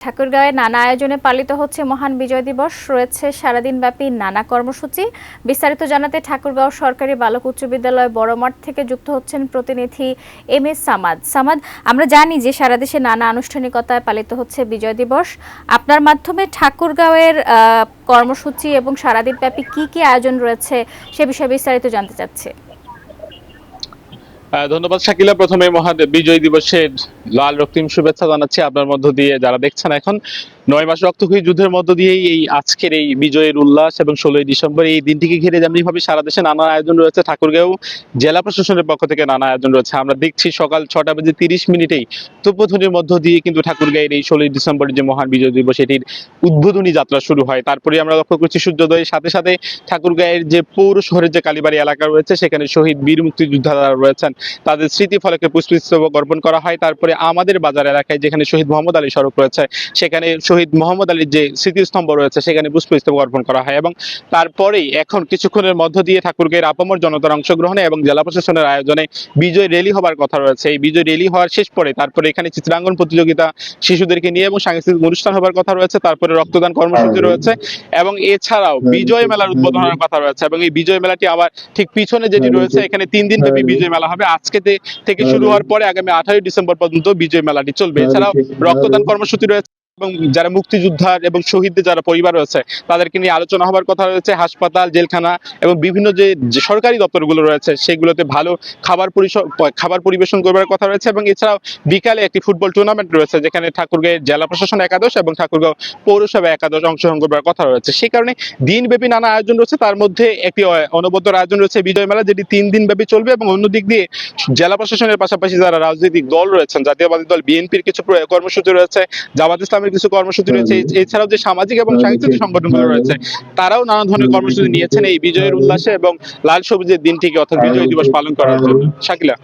ঠাকুরগাঁওয়ে নানা আয়োজনে পালিত হচ্ছে মহান বিজয় দিবস। রয়েছে সারাদিনব্যাপী নানা কর্মসূচি। বিস্তারিত জানাতে ঠাকুরগাঁও সরকারি বালক উচ্চ বিদ্যালয় বড় মাঠ থেকে যুক্ত হচ্ছেন প্রতিনিধি MS সামাদ। আমরা জানি যে সারা দেশে নানা আনুষ্ঠানিকতায় পালিত হচ্ছে বিজয় দিবস। আপনার মাধ্যমে ঠাকুরগাঁওয়ের কর্মসূচি এবং সারাদিনব্যাপী কি আয়োজন রয়েছে সে বিষয়ে বিস্তারিত জানতে চাচ্ছি। ধন্যবাদ শাকিলা। প্রথমে মহান বিজয় দিবসের লাল রক্তিম শুভেচ্ছা জানাচ্ছি আপনার মধ্য দিয়ে। যারা দেখছেন এখন 9 মাস রক্তক্ষয়ী যুদ্ধের মধ্য দিয়েই এই আজকের এই বিজয়ের উল্লাস এবং 16ই ডিসেম্বর এই দিনটিকে ঘিরে যেমনিভাবে সারা দেশে নানা আয়োজন রয়েছে, ঠাকুরগাঁও জেলা প্রশাসনের পক্ষ থেকে নানা আয়োজন রয়েছে। আমরা দেখছি সকাল 6:30 তুপধ্বনির মধ্য দিয়ে কিন্তু ঠাকুরগাঁয়ের এই 16ই ডিসেম্বরের যে মহান বিজয় দিবস এটির উদ্বোধনী যাত্রা শুরু হয়। তারপরে আমরা লক্ষ্য করছি সূর্যোদয়ের সাথে সাথে ঠাকুরগাঁয়ের যে পৌর শহরের যে কালীবাড়ি এলাকা রয়েছে সেখানে শহীদ বীর মুক্তিযোদ্ধারা রয়েছেন, তাদের স্মৃতি ফলকে পুষ্পস্তবক অর্পণ করা হয়। তারপরে আমাদের বাজার এলাকায় যেখানে শহীদ মোহাম্মদ আলী সড়ক রয়েছে সেখানে শহীদ মোহাম্মদ আলীর যে স্মৃতিস্তম্ভ রয়েছে সেখানে পুষ্পস্তবক অর্পণ করা হয়। এবং তারপরেই এখন কিছুক্ষণের মধ্য দিয়ে ঠাকুরগাঁয়ের আপামর জনতার অংশগ্রহণে এবং জেলা প্রশাসনের আয়োজনে বিজয় র্যালি হবার কথা রয়েছে। এই বিজয় র্যালি হওয়ার শেষ পরে তারপরে এখানে চিত্রাঙ্কন প্রতিযোগিতা শিশুদেরকে নিয়ে এবং সাংস্কৃতিক অনুষ্ঠান হবার কথা রয়েছে। তারপরে রক্তদান কর্মসূচি রয়েছে এবং এছাড়াও বিজয় মেলার উদ্বোধনের কথা রয়েছে। এবং এই বিজয় মেলাটি আবার ঠিক পিছনে যেটি রয়েছে এখানে 3 দিন ব্যাপী বিজয় মেলা হবে। আজকে থেকে শুরু হওয়ার পরে আগামী 18 ডিসেম্বর পর্যন্ত বিজয় মেলাটি চলবে। এছাড়াও রক্তদান কর্মসূচি রয়েছে এবং যারা মুক্তিযোদ্ধা এবং শহীদদের যারা পরিবার রয়েছে তাদেরকে নিয়ে আলোচনা হবার কথা রয়েছে। হাসপাতাল, জেলখানা এবং বিভিন্ন যে সরকারি দপ্তরগুলো রয়েছে সেগুলোতে ভালো খাবার পরিবেশন করবার কথা রয়েছে। এবং এছাড়াও বিকালে একটি ফুটবল টুর্নামেন্ট রয়েছে যেখানে ঠাকুরগাঁও জেলা প্রশাসন একাদশ এবং ঠাকুরগাঁও পৌরসভা একাদশ অংশগ্রহণ করবার কথা রয়েছে। সেই কারণে দিনব্যাপী নানা আয়োজন রয়েছে, তার মধ্যে একটি অনবদ্য আয়োজন রয়েছে বিজয় মেলা, যেটি 3 দিন ব্যাপী চলবে। এবং অন্য দিক দিয়ে জেলা প্রশাসনের পাশাপাশি যারা রাজনৈতিক দল রয়েছেন, জাতীয়বাদী দল বিএনপির কিছু কর্মসূচি রয়েছে, জামাত ইসলামের কিছু কর্মসূচি রয়েছে, এছাড়াও যে সামাজিক এবং সাংস্কৃতিক সংগঠনগুলো রয়েছে তারাও নানা ধরনের কর্মসূচি নিয়েছেন এই বিজয়ের উল্লাসে এবং লাল সবুজের দিনটিকে অর্থাৎ বিজয় দিবস পালন করার জন্য। শাকিলা।